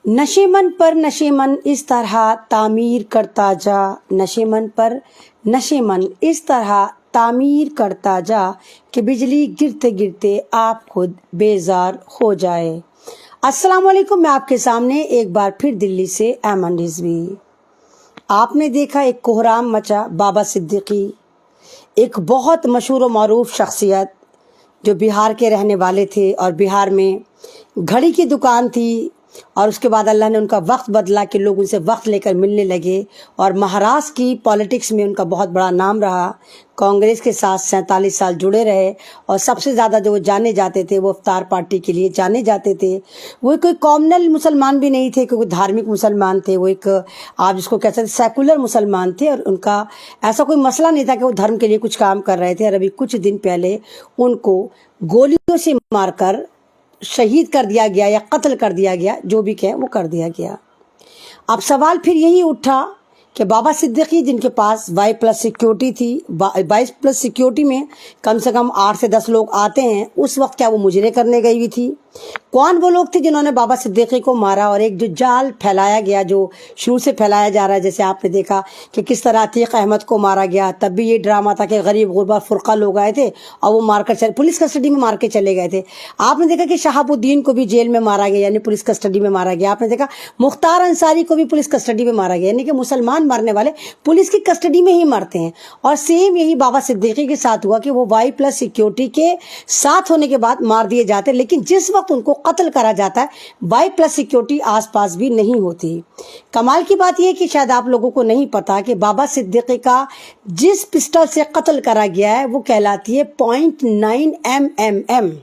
नशेमन पर नशेमन इस तरह तामीर करता जा, नशेमन पर नशेमन इस तरह तामीर करता जा कि बिजली गिरते गिरते आप खुद बेजार हो जाए। अस्सलाम वालेकुम, मैं आपके सामने एक बार फिर दिल्ली से ऐमन रिजवी। आपने देखा एक कोहराम मचा बाबा सिद्दीकी, एक बहुत मशहूर व मारूफ शख्सियत जो बिहार के रहने वाले थे और बिहार में घड़ी की दुकान थी और उसके बाद अल्लाह ने उनका वक्त बदला कि लोग उनसे वक्त लेकर मिलने लगे और महाराष्ट्र की पॉलिटिक्स में उनका बहुत बड़ा नाम रहा। कांग्रेस के साथ 47 साल जुड़े रहे और सबसे ज़्यादा जो वो जाने जाते थे वो इफ्तार पार्टी के लिए जाने जाते थे। वो कोई कॉमनल मुसलमान भी नहीं थे, कोई धार्मिक मुसलमान थे, वो एक आप जिसको कह सकते सेकुलर मुसलमान थे और उनका ऐसा कोई मसला नहीं था कि वो धर्म के लिए कुछ काम कर रहे थे। और अभी कुछ दिन पहले उनको गोलियों से मारकर शहीद कर दिया गया या कत्ल कर दिया गया, जो भी कहें वो कर दिया गया। अब सवाल फिर यही उठा कि बाबा सिद्दीकी जिनके पास Y+ सिक्योरिटी थी, Y+ सिक्योरिटी में कम से कम 8 से 10 लोग आते हैं, उस वक्त क्या वो मुजरे करने गई हुई थी? कौन वो लोग थे जिन्होंने बाबा सिद्दीकी को मारा? और एक जो जाल फैलाया गया, जो शुरू से फैलाया जा रहा है, जैसे आपने देखा कि किस तरह अतीक अहमद को मारा गया, तब भी ये ड्रामा था कि गरीब गुरबा फुरका लोग आए थे और वो मारकर पुलिस कस्टडी में मार के चले गए थे। आपने देखा कि शहाबुद्दीन को भी जेल में मारा गया, यानी पुलिस कस्टडी में मारा गया। आपने देखा मुख्तार अंसारी को भी पुलिस कस्टडी में मारा गया, यानी कि मुसलमान मरने वाले पुलिस की कस्टडी में ही मरते हैं। और सेम यही बाबा सिद्दीकी के साथ हुआ कि वो Y+ सिक्योरिटी के साथ होने के बाद मार दिए जाते, लेकिन जिस वक्त उनको कत्ल करा जाता है Y+ सिक्योरिटी आसपास भी नहीं होती। कमाल की बात यह कि शायद आप लोगों को नहीं पता कि बाबा सिद्दीकी का जिस पिस्टल से कत्ल करा गया है वो कहलाती है .9 mm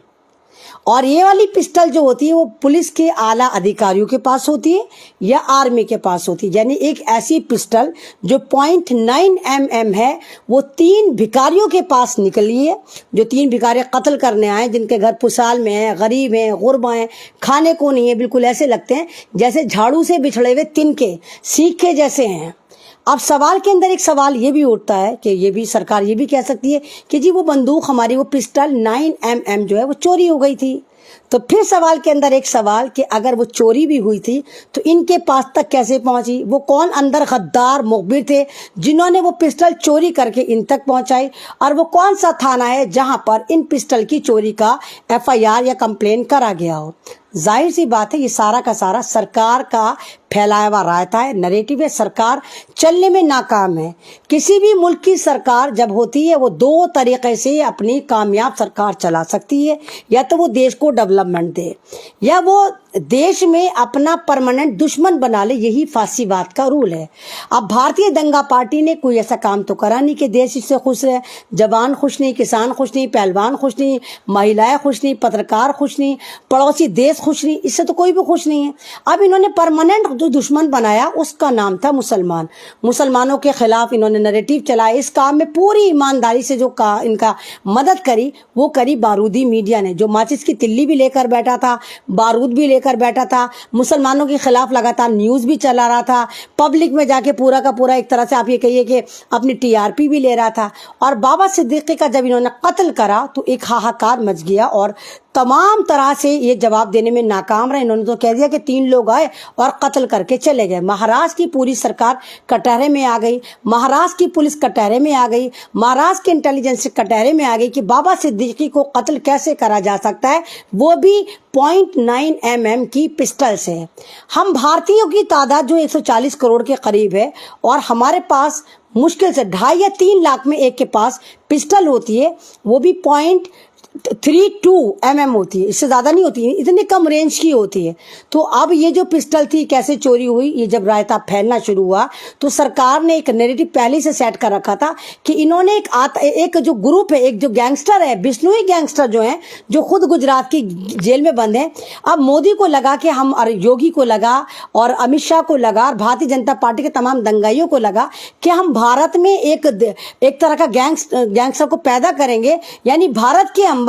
और ये वाली पिस्टल जो होती है वो पुलिस के आला अधिकारियों के पास होती है या आर्मी के पास होती है। यानी एक ऐसी पिस्टल जो .9 mm है वो 3 भिखारियों के पास निकली है, जो 3 भिखारी कत्ल करने आए, जिनके घर पुसाल में है, गरीब हैं, गुरबा हैं, खाने को नहीं है, बिल्कुल ऐसे लगते हैं जैसे झाड़ू से बिछड़े हुए तिनके सीखे जैसे हैं। अब सवाल के अंदर एक सवाल ये भी उठता है कि ये भी सरकार ये भी कह सकती है कि जी वो बंदूक हमारी, वो पिस्टल 9 mm जो है वो चोरी हो गई थी। तो फिर सवाल के अंदर एक सवाल कि अगर वो चोरी भी हुई थी तो इनके पास तक कैसे पहुंची? वो कौन अंदर गद्दार मुखबिर थे जिन्होंने वो पिस्टल चोरी करके इन तक पहुंचाई? और वो कौन सा थाना है जहां पर इन पिस्टल की चोरी का FIR या कंप्लेन करा गया हो? जाहिर सी बात है ये सारा का सारा सरकार का फैलाया हुआ रायता है, नैरेटिव है। सरकार चलने में नाकाम है। किसी भी मुल्क की सरकार जब होती है वो 2 तरीके से अपनी कामयाब सरकार चला सकती है, या तो वो देश को डेवलपमेंट दे या वो देश में अपना परमानेंट दुश्मन बना ले। यही फासीवाद का रूल है। अब भारतीय दंगा पार्टी ने कोई ऐसा काम तो करा नहीं कि देश इससे खुश रहे। जवान खुश नहीं, किसान खुश नहीं, पहलवान खुश नहीं, महिलाएं खुश नहीं, पत्रकार खुश नहीं, पड़ोसी देश खुश नहीं, इससे तो कोई भी खुश नहीं है। अब इन्होंने परमानेंट जो दुश्मन बनाया उसका नाम था मुसलमान। मुसलमानों के खिलाफ इन्होंने नैरेटिव चलाया। इस काम में पूरी ईमानदारी से जो इनका मदद करी वो करी बारूदी मीडिया ने, जो माचिस की तिल्ली भी लेकर बैठा था, बारूद भी कर बैठा था, मुसलमानों के खिलाफ लगातार न्यूज भी चला रहा था, पब्लिक में जाके पूरा का पूरा एक तरह से आप ये कहिए कि अपनी TRP भी ले रहा था। और बाबा सिद्दीकी का जब इन्होंने कत्ल करा तो एक हाहाकार मच गया और तमाम तरह से ये जवाब देने में नाकाम रहे। इन्होंने तो कह दिया कि 3 लोग आए और कत्ल करके चले गए। महाराष्ट्र की पूरी सरकार कटहरे में आ गई, महाराष्ट्र की पुलिस कटहरे में आ गई, महाराष्ट्र के इंटेलिजेंस कटहरे में आ गई कि बाबा सिद्दीकी को कत्ल कैसे करा जा सकता है, वो भी .9 mm की पिस्टल से। हम भारतीयों की तादाद जो 140 करोड़ के करीब है और हमारे पास मुश्किल से 2.5 या 3 लाख में एक के पास पिस्टल होती है, वो भी .32 mm होती है, इससे ज़्यादा नहीं होती है, इतने कम रेंज की होती है। तो अब ये जो पिस्टल थी कैसे चोरी हुई, ये जब रायता फैलना शुरू हुआ तो सरकार ने एक नैरेटिव पहले से सेट कर रखा था कि इन्होंने एक जो ग्रुप है, एक जो गैंगस्टर है, बिश्नोई गैंगस्टर जो हैं, जो खुद गुजरात की जेल में बंद हैं। अब मोदी को लगा कि हम, और योगी को लगा और अमित शाह को लगा और भारतीय जनता पार्टी के तमाम दंगाइयों को लगा कि हम भारत में एक तरह का गैंगस्टर को पैदा करेंगे, यानी भारत के अंदर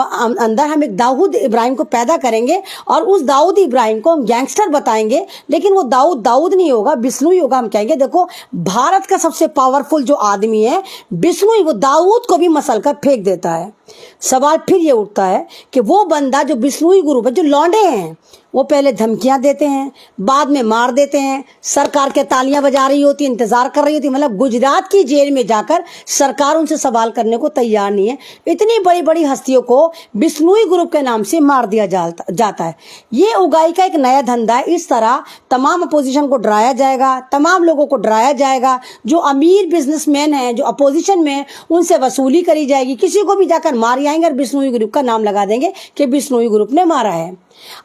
हम एक दाऊद इब्राहिम को पैदा करेंगे और उस दाऊद इब्राहिम को हम गैंगस्टर बताएंगे, लेकिन वो दाऊद नहीं होगा, बिश्नोई होगा। हम कहेंगे देखो भारत का सबसे पावरफुल जो आदमी है बिश्नोई, वो दाऊद को भी मसल कर फेंक देता है। सवाल फिर ये उठता है कि वो बंदा जो बिश्नोई ग्रुप है, जो लौंडे हैं, وہ پہلے دھمکیاں دیتے ہیں، بعد میں مار دیتے ہیں، سرکار کے تالیاں بجا رہی ہوتی، انتظار کر رہی ہوتی، مطلب گجرات کی جیل میں جا کر سرکار ان سے سوال کرنے کو تیار نہیں ہے۔ اتنی بڑی بڑی ہستیوں کو بسنوئی گروپ کے نام سے مار دیا جاتا ہے۔ یہ اگائی کا ایک نیا دھندا ہے۔ اس طرح تمام اپوزیشن کو ڈرایا جائے گا، تمام لوگوں کو ڈرایا جائے گا، جو امیر بزنس مین ہیں، جو اپوزیشن میں، ان سے وصولی کری جائے گی، کسی کو بھی جا کر مار آئیں گے اور بسنوئی گروپ کا نام لگا دیں گے کہ بسنوئی گروپ نے مارا ہے۔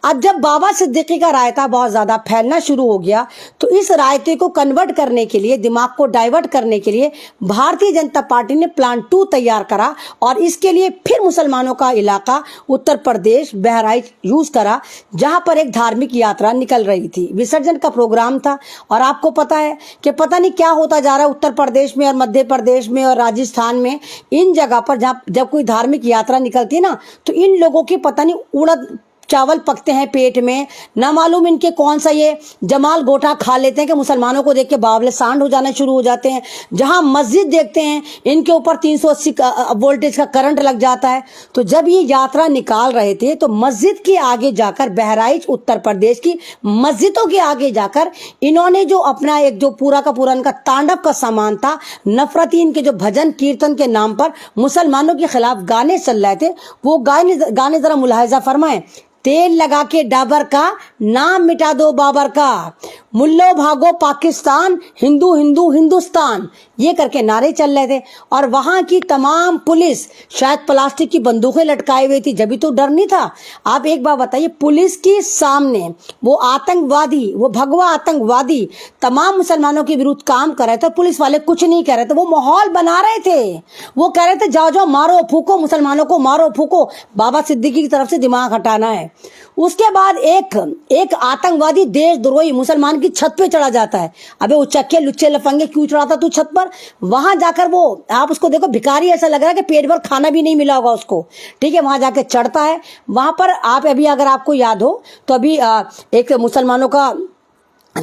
اب جب بابا صدیقی کا رائتا بہت زیادہ پھیلنا شروع ہو گیا تو اس رائتے کو کنورٹ کرنے کے لیے، دماغ کو ڈائیورٹ کرنے کے لیے بھارتیہ جنتا پارٹی نے پلان 2 تیار کرا اور اس کے لیے پھر مسلمانوں کا علاقہ اتر پردیش بہرائچ یوز کرا، جہاں پر ایک دھارمک یاترا نکل رہی تھی، وسرجن کا پروگرام تھا۔ اور آپ کو پتا ہے کہ پتہ نہیں کیا ہوتا جا رہا ہے اتر پردیش میں اور مدھیہ پردیش میں اور راجستھان میں، ان جگہ پر جب کوئی دھارمک یاترا نکلتی ہے نا تو ان لوگوں کی پتہ نہیں اڑد چاول پکتے ہیں پیٹ میں، نہ معلوم ان کے کون سا یہ جمال گوٹا کھا لیتے ہیں کہ مسلمانوں کو دیکھ کے باولے سانڈ ہو جانا شروع ہو جاتے ہیں۔ جہاں مسجد دیکھتے ہیں ان کے اوپر 380 وولٹیج کا کرنٹ لگ جاتا ہے۔ تو جب یہ یاترا نکال رہے تھے تو مسجد کے آگے جا کر، بہرائچ اتر پردیش کی مسجدوں کے آگے جا کر انہوں نے جو اپنا ایک جو پورا کا پورا ان کا تانڈو کا سامان تھا، نفرتی ان کے جو بھجن کیرتن کے نام پر مسلمانوں کے خلاف گانے چل رہے تھے، وہ گانے ذرا ملاحظہ فرمائیں۔ تیل لگا کے ڈابر کا، نام مٹا دو بابر کا، ملو بھاگو پاکستان، ہندو ہندو ہندوستان، یہ کر کے نعرے چل رہے تھے۔ اور وہاں کی تمام پولیس شاید پلاسٹک کی بندوقیں لٹکائے ہوئی تھی، جبھی تو ڈر نہیں تھا۔ آپ ایک بات بتائیے، پولیس کے سامنے وہ آتنکوادی، وہ بھگوا آتنکوادی تمام مسلمانوں کے ورودھ کام کر رہے تھے، پولیس والے کچھ نہیں کہہ رہے تھے، وہ ماحول بنا رہے تھے، وہ کہہ رہے تھے جاؤ جاؤ مارو پھونکو، مسلمانوں کو مارو پھونکو، بابا صدیقی کی طرف سے دماغ ہٹانا ہے۔ اس کے بعد ایک آتنکوادی دیش دروہی مسلمان کی چھت پہ چڑھا جاتا ہے۔ ابے اچکے لچے لفنگے کیوں چڑھاتا تو چھت پر؟ وہاں جا کر وہ، آپ اس کو دیکھو بھکاری، ایسا لگ رہا ہے کہ پیٹ بھر کھانا بھی نہیں ملا ہوگا اس کو، ٹھیک ہے، وہاں جا کے چڑھتا ہے۔ وہاں پر آپ ابھی اگر آپ کو یاد ہو تو ابھی ایک مسلمانوں کا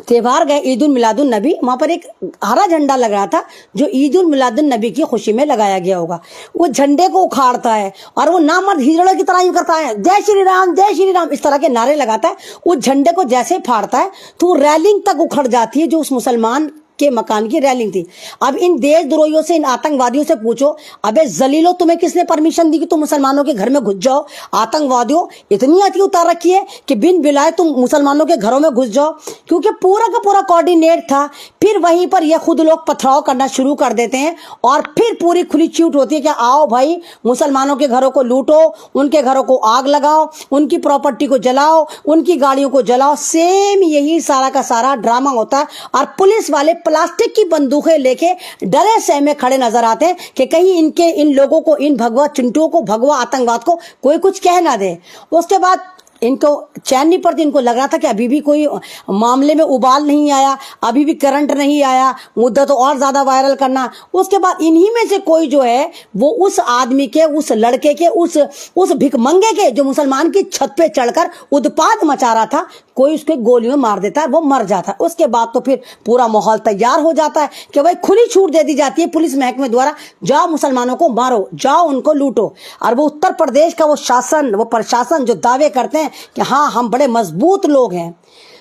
تہوار گئے، عید المیلاد النبی، وہاں پر ایک ہرا جھنڈا لگ رہا تھا جو عید المیلاد النبی کی خوشی میں لگایا گیا ہوگا۔ وہ جھنڈے کو اکھاڑتا ہے اور وہ نامرد ہجڑے کی طرح یوں کرتا ہے، جے شری رام جے شری رام، اس طرح کے نعرے لگاتا ہے۔ وہ جھنڈے کو جیسے پھاڑتا ہے تو وہ ریلنگ تک اکھڑ جاتی ہے جو اس مسلمان کے مکان کی ریلنگ تھی۔ اب ان دیش دروہیوں سے، ان آتنکوادیوں سے پوچھو، ابے ذلیلو تمہیں کس نے پرمیشن دی کہ تم مسلمانوں کے گھر میں گھس جاؤ؟ آتنکوادیوں اتنی عتی اتار رکھی ہے کہ بن بلائے تم مسلمانوں کے گھروں میں گھس جاؤ، کیونکہ پورا کا پورا کوارڈینیٹ تھا۔ پھر وہیں پر یہ خود لوگ پتھراؤ کرنا شروع کر دیتے ہیں اور پھر پوری کھلی چیوٹ ہوتی ہے کہ آؤ بھائی مسلمانوں کے گھروں کو لوٹو، ان کے گھروں کو آگ لگاؤ، ان کی پراپرٹی کو جلاؤ، ان کی گاڑیوں کو جلاؤ۔ سیم یہی سارا کا سارا ڈرامہ ہوتا ہے اور پولیس والے پلاسٹک کی بندوقیں لے کے ڈرے سہمے کھڑے نظر آتے ہیں کہ کہیں ان لوگوں کو، ان بھگوا چنٹوؤں کو، بھگوا آتنکواد کو کوئی کچھ کہہ نہ دے۔ اس کے بعد ان کو چین نہیں پڑتی، ان کو لگ رہا تھا کہ ابھی بھی کوئی معاملے میں ابال نہیں آیا، ابھی بھی کرنٹ نہیں آیا، مدعا تو اور زیادہ وائرل کرنا۔ اس کے بعد انہی میں سے کوئی جو ہے وہ اس آدمی کے، اس لڑکے کے، اس بھک منگے کے جو مسلمان کی چھت پہ چڑھ کر اتپات مچا رہا تھا، کوئی اس کے گولیوں مار دیتا ہے، وہ مر جاتا ہے۔ اس کے بعد تو پھر پورا ماحول تیار ہو جاتا ہے کہ بھائی کھلی چھوٹ دے دی جاتی ہے پولیس محکمے دوارا، جاؤ مسلمانوں کو مارو، جاؤ ان کو لوٹو۔ اور وہ اتر پردیش کا وہ شاسن، وہ پرشاسن جو دعوے کرتے ہیں کہ ہاں ہم بڑے مضبوط لوگ ہیں۔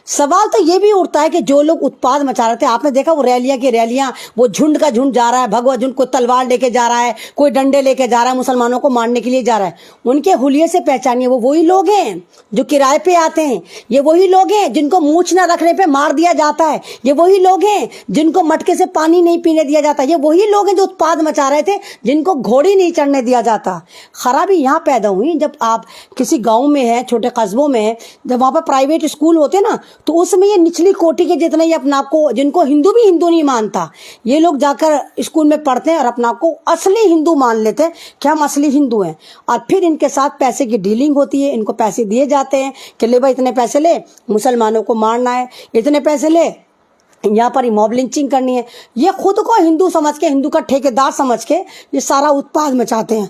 سوال تو یہ بھی اٹھتا ہے کہ جو لوگ اتپاد مچا رہے تھے، آپ نے دیکھا وہ ریلیاں کی ریلیاں، وہ جھنڈ کا جھنڈ جا رہا ہے، بھگوا جھنڈ، کوئی تلوار لے کے جا رہا ہے، کوئی ڈنڈے لے کے جا رہا ہے، مسلمانوں کو مارنے کے لیے جا رہا ہے۔ ان کے حلیے سے پہچانیے، وہ وہی لوگ ہیں جو کرائے پہ آتے ہیں، یہ وہی لوگ ہیں جن کو مونچھ نہ رکھنے پہ مار دیا جاتا ہے، یہ وہی لوگ ہیں جن کو مٹکے سے پانی نہیں پینے دیا جاتا، یہ وہی لوگ ہیں جو اتپاد مچا رہے تھے، جن کو گھوڑی نہیں چڑھنے دیا جاتا۔ خرابی یہاں پیدا ہوئی جب آپ کسی گاؤں میں ہیں، چھوٹے قصبوں میں ہیں، جب وہاں پر پرائیویٹ اسکول ہوتے نا تو اس میں یہ نچلی کوٹی کے جتنے یہ اپنا آپ کو، جن کو ہندو بھی ہندو نہیں مانتا، یہ لوگ جا کر اسکول میں پڑھتے ہیں اور اپنا آپ کو اصلی ہندو مان لیتے ہیں کہ ہم اصلی ہندو ہیں۔ اور پھر ان کے ساتھ پیسے کی ڈیلنگ ہوتی ہے، ان کو پیسے دیے جاتے ہیں کہ لے بھائی اتنے پیسے لے، مسلمانوں کو مارنا ہے، اتنے پیسے لے، یہاں پر موب لنچنگ کرنی ہے۔ یہ خود کو ہندو سمجھ کے، ہندو کا ٹھیکیدار سمجھ کے یہ سارا اتپاد مچاتے ہیں۔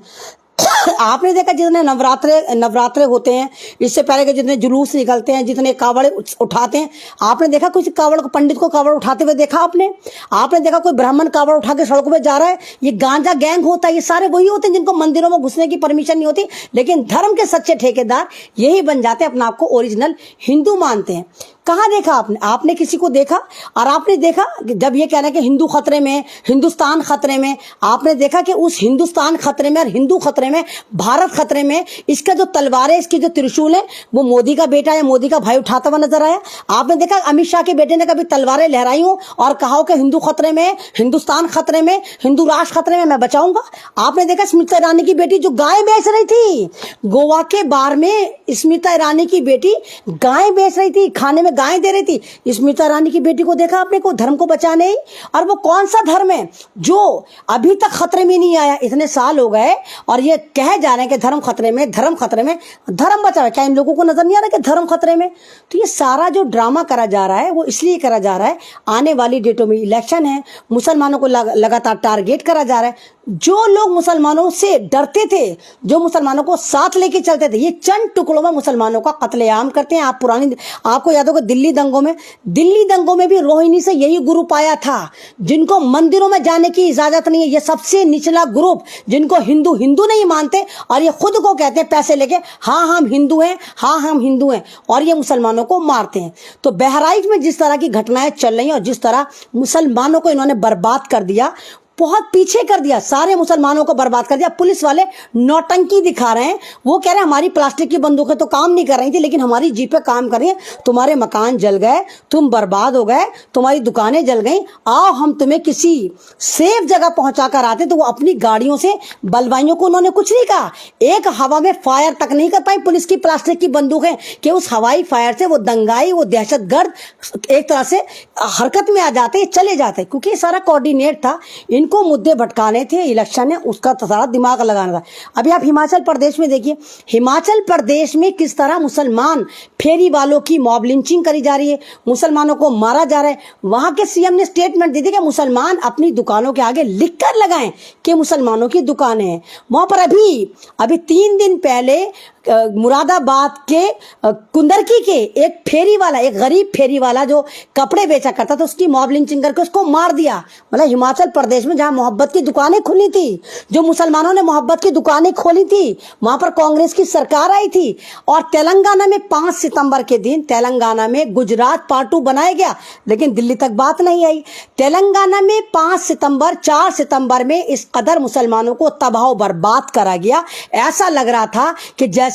आपने देखा जितने नवरात्रे होते हैं, इससे पहले के जितने जुलूस निकलते हैं, जितने कावड़ उठाते हैं, आपने देखा कुछ कावड़ को, पंडित को कावड़ उठाते हुए देखा आपने देखा कोई ब्राह्मण कावड़ उठा के सड़कों पे जा रहा है? ये गांजा गैंग होता है, ये सारे वही होते हैं जिनको मंदिरों में घुसने की परमिशन नहीं होती, लेकिन धर्म के सच्चे ठेकेदार यही बन जाते हैं, अपने आप को ओरिजिनल हिंदू मानते हैं। कहाँ देखा आपने किसी को देखा? और आपने देखा कि जब ये कह रहे हैं कि हिंदू खतरे में, हिंदुस्तान खतरे में, आपने देखा कि उस हिंदुस्तान खतरे में और हिंदू खतरे में, भारत खतरे में, इसका जो तलवार है, इसकी जो त्रिशूल है, वो मोदी का बेटा या मोदी का भाई उठाता हुआ नजर आया? आपने देखा अमित शाह के बेटे ने कभी तलवारें लहराई हो और कहा हो कि हिंदू खतरे में, हिंदुस्तान खतरे में, हिंदू राष्ट्र खतरे में, मैं बचाऊंगा? आपने देखा स्मृति ईरानी की बेटी जो गाय बेच रही थी, गोवा के बार में स्मृति ईरानी की बेटी गाय बेच रही थी, खाने में गाय दे रही थी। स्मृति ईरानी की बेटी को देखा आपने? को धर्म को बचाने ही। और वो कौन सा धर्म है जो अभी तक खतरे में नहीं आया? इतने साल हो गए और ये कह जा रहे हैं कि धर्म खतरे में, धर्म खतरे में, धर्म बचा है। क्या इन लोगों को नजर नहीं आ रहा कि धर्म खतरे में? तो ये सारा जो ड्रामा करा जा रहा है वो इसलिए करा जा रहा है, आने वाली डेटों में इलेक्शन है, मुसलमानों को लगातार टारगेट करा जा रहा है। जो लोग मुसलमानों से डरते थे, जो मुसलमानों को साथ लेके चलते थे, ये चंद टुकड़ों में मुसलमानों का कत्लेआम करते हैं। आपको याद होगा दिल्ली दंगों में भी रोहिणी से यही ग्रुप आया था, जिनको मंदिरों में जाने की इजाजत नहीं है। ये सबसे निचला ग्रुप, जिनको हिंदू नहीं मानते और ये खुद को कहते हैं पैसे लेके, हाँ हम हिंदू हैं, हाँ हम हिंदू हैं, और ये मुसलमानों को मारते हैं। तो बहराइच में जिस तरह की घटनाएं चल रही हैं और जिस तरह मुसलमानों को इन्होंने बर्बाद कर दिया, बहुत पीछे कर दिया, सारे मुसलमानों को बर्बाद कर दिया। पुलिस वाले नौटंकी दिखा रहे हैं, वो कह रहे हैं हमारी प्लास्टिक की बंदूकें तो काम नहीं कर रही थी, लेकिन हमारी जीपें काम कर रही हैं। तुम्हारे मकान जल गए, तुम बर्बाद हो गए, तुम्हारी दुकानें जल गई, आओ हम तुम्हें किसी सेफ जगह पहुंचा कर आते। तो वो अपनी गाड़ियों से, बलवाइयों को उन्होंने कुछ नहीं कहा, एक हवा में फायर तक नहीं कर पाई पुलिस की प्लास्टिक की बंदूकें, कि उस हवाई फायर से वो दंगाई, वो दहशतगर्द एक तरह से हरकत में आ जाते, चले जाते, क्योंकि ये सारा कोऑर्डिनेट था। इनको मुद्दे भटकाने थे, इलेक्शन है उसका सारा दिमाग लगाना था। अभी आप हिमाचल प्रदेश में देखिए, हिमाचल प्रदेश में किस तरह मुसलमान फेरी वालों की मॉब लिंचिंग करी जा रही है, मुसलमानों को मारा जा रहा है। वहां के सीएम ने स्टेटमेंट दी थी कि मुसलमान अपनी दुकानों के आगे लिखकर लगाएं कि मुसलमानों की दुकानें हैं। वहां पर अभी 3 दिन पहले मुरादाबाद के कुंदरकी के एक फेरी वाला, एक गरीब फेरी वाला जो कपड़े बेचा करता था, उसकी मॉब लिंचिंग करके उसको मार दिया। मतलब हिमाचल प्रदेश में जहां मोहब्बत की दुकानें खुली थी, जो मुसलमानों ने मोहब्बत की दुकानें खोली थी, वहां पर कांग्रेस की सरकार आई थी। और तेलंगाना में 5 सितंबर के दिन तेलंगाना में गुजरात पार्ट 2 बनाया गया, लेकिन दिल्ली तक बात नहीं आई। तेलंगाना में 4 सितंबर में इस कदर मुसलमानों को तबाह बर्बाद करा गया, ऐसा लग रहा था कि जैसे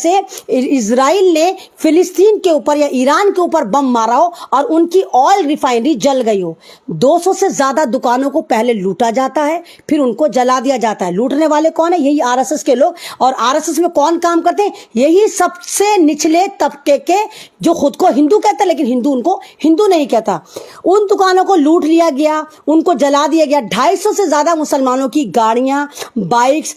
इजराइल ने फिलिस्तीन के ऊपर या ईरान के ऊपर बम मारा हो और उनकी ऑयल रिफाइनरी जल गई हो। 200 से ज्यादा दुकानों को पहले लूटा जाता है, फिर उनको जला दिया जाता है। लूटने वाले कौन है? यही आरएसएस के लोग। और आरएसएस में कौन काम करते हैं? यही सबसे निचले तबके के, जो खुद को हिंदू कहते हैं लेकिन हिंदू उनको हिंदू नहीं कहता। उन दुकानों को लूट लिया गया, उनको जला दिया गया। 250 से ज्यादा मुसलमानों की गाड़ियां, बाइक्स,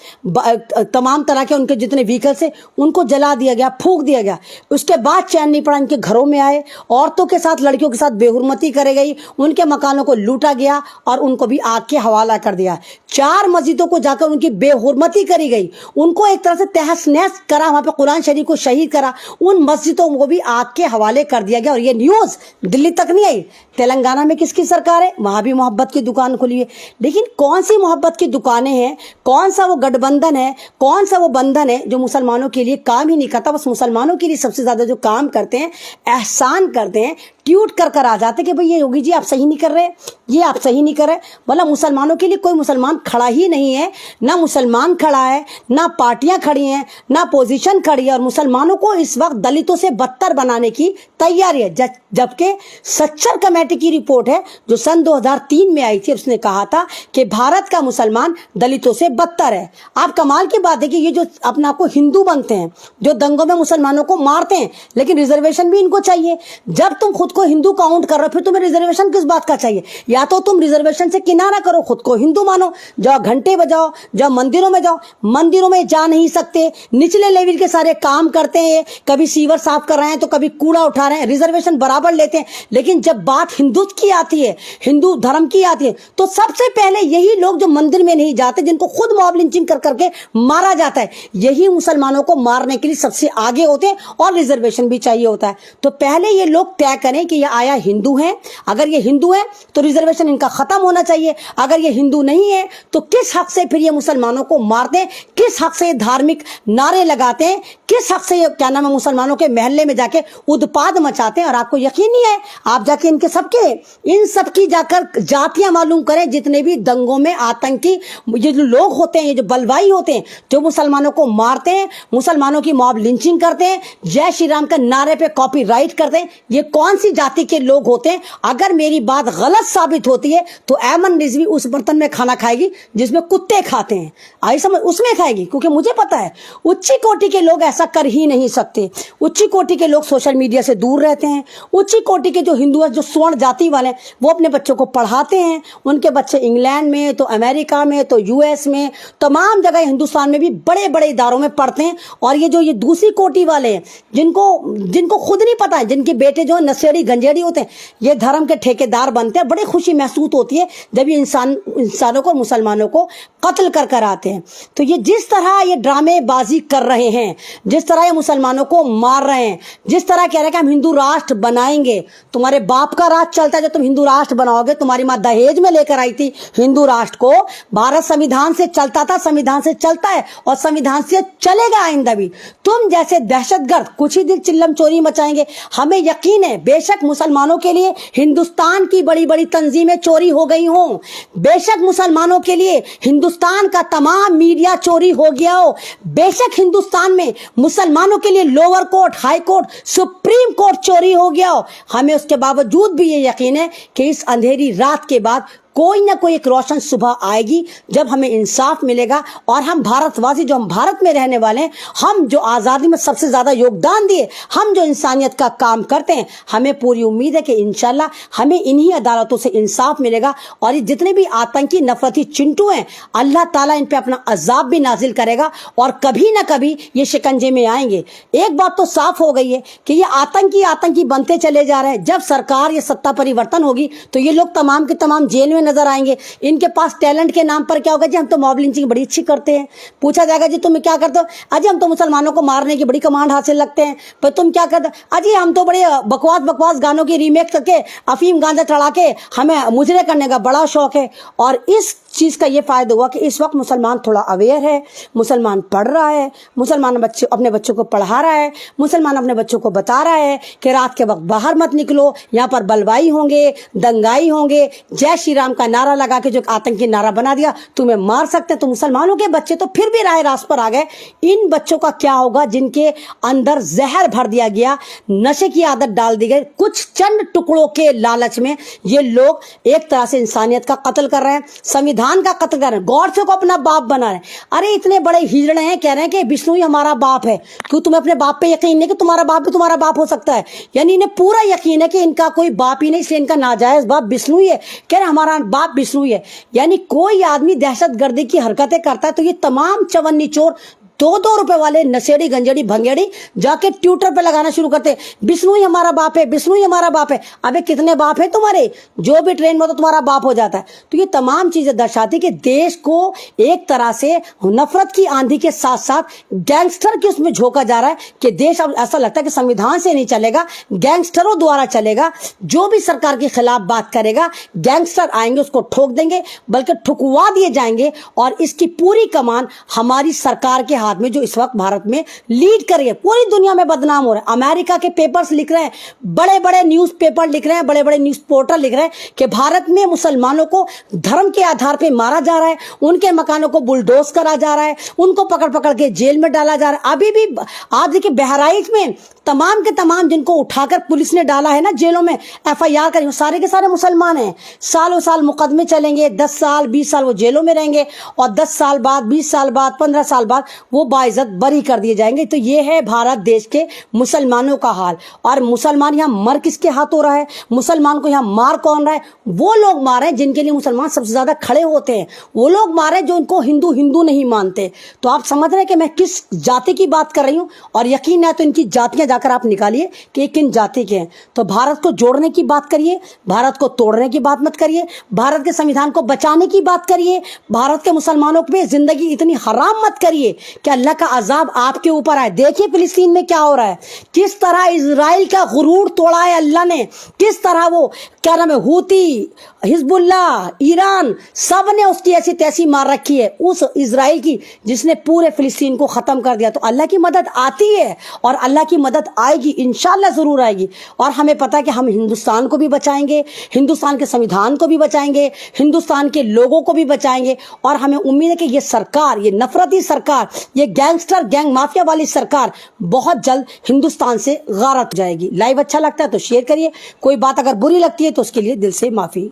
तमाम तरह के उनके जितने व्हीकल्स है, उनको जला दिया गया, फूंक दिया गया। उसके बाद चैन नहीं पड़ा, इनके घरों में आए, औरतों के साथ, लड़कियों के साथ बेहुरमती करे गई, उनके मकानों को लूटा गया और उनको भी आग के हवाला कर दिया। 4 मस्जिदों को जाकर उनकी बेहुरमती करी गई, उनको एक तरह से तहस नहस करा, वहां पे कुरान शरीफ को शहीद करा, उन मस्जिदों को भी आग के हवाले कर दिया गया। और ये न्यूज दिल्ली तक नहीं आई। तेलंगाना में किसकी सरकार है? वहां भी मोहब्बत की दुकान खुली है, लेकिन कौन सी मोहब्बत की दुकानें हैं? कौन सा वो गठबंधन है, कौन सा वो बंधन है जो मुसलमानों के लिए काम ही नहीं करता? बस मुसलमानों के लिए सबसे ज्यादा जो काम करते हैं, एहसान करते हैं, ट्यूट कर आ जाते कि भाई ये योगी जी आप सही नहीं कर रहे, ये आप सही नहीं कर रहे। मतलब मुसलमानों के लिए कोई मुसलमान खड़ा ही नहीं है, ना मुसलमान खड़ा है, ना पार्टियां खड़ी हैं, ना पोजीशन खड़ी है। और मुसलमानों को इस वक्त दलितों से बदतर बनाने की तैयारी है। जबकि सच्चर कमेटी की रिपोर्ट है जो सन 2003 में आई थी, उसने कहा था कि भारत का मुसलमान दलितों से बदतर है। आप कमाल की बात है कि ये जो अपने आप को हिंदू बनते हैं, जो दंगों में मुसलमानों को मारते हैं, लेकिन रिजर्वेशन भी इनको चाहिए। जब तुम खुद को हिंदू काउंट कर रहे हो, फिर तुम्हें रिजर्वेशन किस बात का चाहिए? या तो तुम रिजर्वेशन से किनारा करो, खुद को हिंदू मानो, जाओ घंटे बजाओ, जाओ मंदिरों में जाओ। मंदिरों में जा नहीं सकते, निचले लेवल के सारे काम करते हैं, कभी सीवर साफ कर रहे हैं तो कभी कूड़ा उठा रहे हैं, रिजर्वेशन बराबर लेते हैं। लेकिन जब बात हिंदुत्व की आती है, हिंदू धर्म की आती है, तो सबसे पहले यही लोग जो मंदिर में नहीं जाते, जिनको खुद मॉब लिंचिंग कर करके मारा जाता है, यही मुसलमानों को मारने के लिए सबसे आगे होते हैं और रिजर्वेशन भी चाहिए होता है। तो पहले ये लोग तय करें कि ये आया हिंदू है, अगर ये हिंदू है तो रिजर्वेशन इनका खत्म होना चाहिए, अगर ये हिंदू नहीं है तो किस हक से फिर ये मुसलमानों को मारते हैं, किस हक से ये धार्मिक नारे लगाते हैं, किस हक से ये क्या नाम है मुसलमानों के महल्ले में जाके उत्पाद मचाते हैं। और आपको यकीन नहीं है, आप जाके इनके सबके इन सब की जाकर जातियां मालूम करें, जितने भी दंगों में आतंकी ये जो लोग होते हैं, ये जो बलवाई होते हैं, जो मुसलमानों को मारते हैं, मुसलमानों की मॉब लिंचिंग करते हैं, जय श्री राम का नारे पे कॉपीराइट करते हैं, ये कौन सी जाति के लोग होते हैं? अगर मेरी बात गलत साबित होती है तो ऐमन रिजवी उस बर्तन में खाना खाएगी जिसमें कुत्ते खाते हैं, आई समझ, उसमें खाएगी। क्योंकि मुझे पता है उच्च कोटि के लोग ऐसा कर ही नहीं सकते। उच्च कोटि के लोग सोशल मीडिया से दूर रहते हैं। उच्च कोटि के जो हिंदू हैं, जो स्वर्ण जाति वाले हैं, वो अपने बच्चों को पढ़ाते हैं। उनके बच्चे इंग्लैंड में, तो अमेरिका में, तो यूएस में, तमाम जगह हिंदुस्तान में भी बड़े बड़े इदारों में पढ़ते हैं। और ये जो ये दूसरी कोटि वाले हैं, जिनको खुद नहीं पता है, जिनके बेटे जो नशेड़ी गंजेड़ी होते हैं, ये धर्म के ठेकेदार बनते हैं। बड़ी खुशी महसूस होती है जब ये इंसानों को, मुसलमानों को कत्ल कर कर आते हैं। तो ये जिस तरह ये ड्रामेबाजी कर रहे हैं, जिस तरह ये मुसलमानों को मार रहे हैं, जिस तरह कह रहे हैं कि हम हिंदू राष्ट्र बनाएंगे, तुम्हारे बाप का राज चलता है जब तुम हिंदू राष्ट्र बनाओगे। तुम्हारी माँ दहेज में लेकर आई थी हिंदू राष्ट्र को। भारत संविधान से चलता था, संविधान से चलता है और संविधान से चलेगा आइंदा भी। तुम जैसे दहशतगर्द कुछ ही दिन चिल्लम चोरी मचाएंगे। हमें यकीन है, बेशक मुसलमानों के लिए हिंदुस्तान की बड़ी बड़ी तंजीमें चोरी हो गई हों, बेशक मुसलमानों के लिए हिंदुस्तान का तमाम मीडिया चोरी हो गया हो, बेशक हिंदुस्तान में मुसलमानों के लिए lower court, high court, supreme court चोरी हो गया हो, हमें उसके बावजूद भी ये यकीन है कि इस अंधेरी रात के बाद कोई ना कोई एक रोशन सुबह आएगी जब हमें इंसाफ मिलेगा। और हम भारतवासी, जो हम भारत में रहने वाले हैं, हम जो आज़ादी में सबसे ज़्यादा योगदान दिए, हम जो इंसानियत का काम करते हैं, हमें पूरी उम्मीद है कि इंशाल्लाह हमें इन्हीं अदालतों से इंसाफ मिलेगा। और ये जितने भी आतंकी नफरती चिंटू हैं, अल्लाह ताला इन पे अपना अजाब भी नाजिल करेगा और कभी ना कभी ये शिकंजे में आएंगे। एक बात तो साफ हो गई है कि ये आतंकी बनते चले जा रहे हैं। जब सरकार, ये सत्ता परिवर्तन होगी तो ये लोग तमाम के तमाम जेल में नजर आएंगे। इनके पास टैलेंट के नाम पर क्या होगा जी, हम तो मॉब लिंचिंग बड़ी अच्छी करते हैं। पूछा जाएगा जी तुम क्या करते हो? अजी हम तो मुसलमानों को मारने की बड़ी कमांड हासिल लगते हैं। पर तुम क्या करते हो? अजी हम तो बड़े बकवास गानों की रीमेक करके अफीम गांजा चढ़ा के हमें मुजरे करने का बड़ा शौक है। और इस चीज का ये फायदा हुआ कि इस वक्त मुसलमान थोड़ा अवेयर है, मुसलमान पढ़ रहा है, मुसलमान अपने बच्चों को पढ़ा रहा है, मुसलमान अपने बच्चों को बता रहा है कि रात के वक्त बाहर मत निकलो, यहाँ पर बलवाई होंगे, दंगाई होंगे, जय श्री राम का नारा लगा के जो आतंकी नारा बना दिया, तुम्हें मार सकते हैं। तो मुसलमानों के बच्चे तो फिर भी राह रास्त पर आ गए। इन बच्चों का क्या होगा जिनके अंदर जहर भर दिया गया, नशे की आदत डाल दी गई, कुछ चंद टुकड़ों के लालच में ये लोग एक तरह से इंसानियत का कत्ल कर रहे हैं, संविधान का कत्ल कर रहे हैं, गॉड से को अपना बाप बना रहे हैं। अरे इतने बड़े हिजड़े हैं, कह रहे हैं कि विष्णु ही हमारा बाप है। क्यों तुम्हें अपने बाप पे यकीन नहीं कि तुम्हारा बाप भी तुम्हारा बाप हो सकता है? यानी इन्हें पूरा यकीन है कि इनका कोई बाप ही नहीं, इसलिए इनका नाजायज बाप विष्णु ही है। कह रहे हमारा बाप विष्णु ही है। यानी कोई आदमी दहशतगर्दी की हरकतें करता है तो ये तमाम चवन्नी चोर 2-2 रुपए वाले नशेड़ी गंजेड़ी भंगेड़ी जाके ट्विटर पे लगाना शुरू करते, विष्णु ही हमारा बाप है, विष्णु ही हमारा बाप है। अबे कितने बाप है तुम्हारे? जो भी ट्रेन में तो तुम्हारा बाप हो जाता है। तो ये तमाम चीजें दर्शाती कि देश को एक तरह से नफरत की आंधी के साथ साथ गैंगस्टर के उसमें झोंका जा रहा है कि देश अब ऐसा लगता है कि संविधान से नहीं चलेगा, गैंगस्टरों द्वारा चलेगा। जो भी सरकार के खिलाफ बात करेगा, गैंगस्टर आएंगे उसको ठोक देंगे, बल्कि ठुकवा दिए जाएंगे। और इसकी पूरी कमान हमारी सरकार के हाथ में, जो इस वक्त भारत में लीड कर रही है, पूरी दुनिया में बदनाम हो रहा है। अमेरिका के पेपर्स लिख रहे हैं, बड़े बड़े न्यूज पेपर लिख रहे हैं, बड़े बड़े न्यूज पोर्टल लिख रहे हैं कि भारत में मुसलमानों को धर्म के आधार पर मारा जा रहा है, उनके मकानों को बुलडोज करा जा रहा है, उनको पकड़ पकड़ के जेल में डाला जा रहा है। अभी भी आप देखिए बहराइच में तमाम के तमाम जिनको उठाकर पुलिस ने डाला है ना जेलों में, FIR करी, सारे के सारे मुसलमान हैं। सालों साल मुकदमे चलेंगे, 10 साल 20 साल वो जेलों में रहेंगे और 10 साल बाद, 20 साल बाद, 15 साल बाद وہ باعزت بری کر دیے جائیں گے. تو یہ ہے بھارت دیش کے مسلمانوں کا حال. اور مسلمان یہاں مر کس کے ہاتھ ہو رہا ہے؟ مسلمان کو یہاں مار کون رہا ہے؟ وہ لوگ مار رہے ہیں جن کے لیے مسلمان سب سے زیادہ کھڑے ہوتے ہیں. وہ لوگ مار رہے ہیں جو ان کو ہندو نہیں مانتے. تو آپ سمجھ رہے ہیں کہ میں کس جاتی کی بات کر رہی ہوں. اور یقین ہے تو ان کی جاتیاں جا کر آپ نکالیے کہ یہ کن جاتی کے ہیں. تو بھارت کو جوڑنے کی بات کریے, بھارت کو توڑنے کی بات مت کریے. بھارت کے سنویدھان کو بچانے کی بات کریے. بھارت کے مسلمانوں پہ زندگی اتنی حرام مت کریے کہ اللہ کا عذاب آپ کے اوپر آئے. دیکھیے فلسطین میں کیا ہو رہا ہے, کس طرح اسرائیل کا غرور توڑا ہے اللہ نے, کس طرح وہ کیا نام ہے ہوتی, حزب اللہ, ایران, سب نے اس کی ایسی تیسی مار رکھی ہے اس اسرائیل کی جس نے پورے فلسطین کو ختم کر دیا. تو اللہ کی مدد آتی ہے اور اللہ کی مدد آئے گی, انشاءاللہ ضرور آئے گی. اور ہمیں پتہ ہے کہ ہم ہندوستان کو بھی بچائیں گے, ہندوستان کے سنویدھان کو بھی بچائیں گے, ہندوستان کے لوگوں کو بھی بچائیں گے. اور ہمیں امید ہے کہ یہ سرکار, یہ نفرتی سرکار, یہ گینگسٹر گینگ مافیا والی سرکار بہت جلد ہندوستان سے غارت ہو جائے گی. لائیو اچھا لگتا ہے تو شیئر کریے. کوئی بات اگر بری لگتی ہے تو اس کے لیے دل سے معافی.